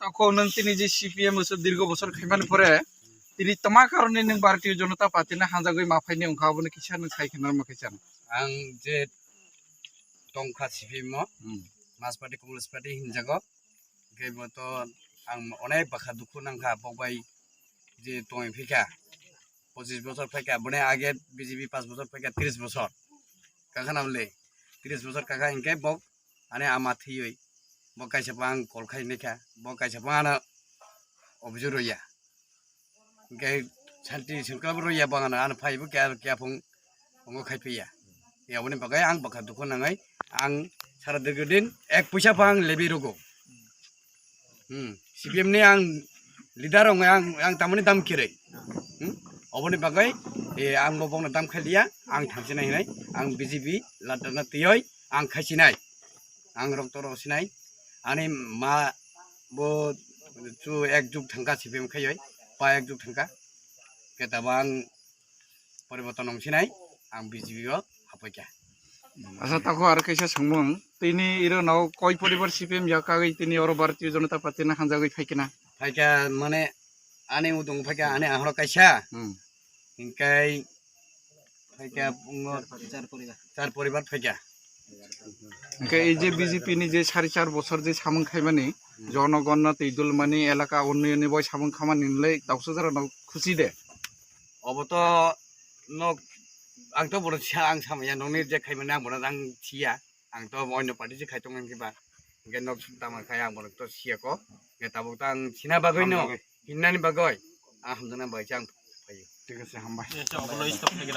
ako nang tini je CPM so dirgo bosor khaiman pore tini tama karone nang Bharatiya Janata Party na hanjagoi mafaini ongkhabone kisa nang saikhenar ma kisa ang je tongkha CPM Mass Party Congress Party hinjago geboto ang onek bakha dukhu nangkha bokbai je tong phika 25 বছর ফেকা বনে আগে BJP 5 বছর ফেকা 30 বছর কাকা নামলে 30 বছর কাকা ইনকে বক আনে আমা থিয়ই বক কাইসা বাং কলখাই নেখা বক কাইসা বানা অভিযোগ রইয়া ইনকে শান্তি শৃঙ্খলা রইয়া বাঙানা আন ফাইবো কিয়া ফং অঙ্গ খাইফैया ইয়াবনে বাগাই आं बाखा दुखु नाङै आं सारा दगदिन एक पैसा फां लेबि रगो CPM नि आं लिडार आं तामनि दाम किरै अबनि बागै आं बबंना दाम खालिया आं थांसिनाय हिनाय आं BJP लादाना तियै आं खायसिनाय आं रक्त रसिनाय आनि मा बो जु एक जुग थांगा CPM खायै बा एक जुग थांगा केताबा आं परिबर्तन नंसिनाय आं BJP ओ हाफैका asa tako ar kaisa sangmung tini iro naw koi poribar CPM jakagoi tini oro Bharatiya Janata Party na hanjagoi phaikena फाइका माने आने उदुं फाइका आने आहर काइसा इनकाय फाइका पुंगो चार परिबार फाइका ke ei je BJP ni je 4.5 বছর যে সামং খাইমানি জনগণ তৈদুল মানি এলাকা উন্নয়নে বয় সামং খামানি নিলে দাউসো যারা নাও খুশি দে अबत न आंथ बर सिया आं सामाया ननि जे खाइमाने आं बर आं थिया आंथ अन्य पार्टी जे खाइतों आंखिबा गे न सुदामा खाय आं बर तो सियाको गे ताबो आं सिना बागै न हिन्नानि बागै आं हमजना बायसा आं फायो ঠিক আছে হামবাই অবলয় স্টপ থেকে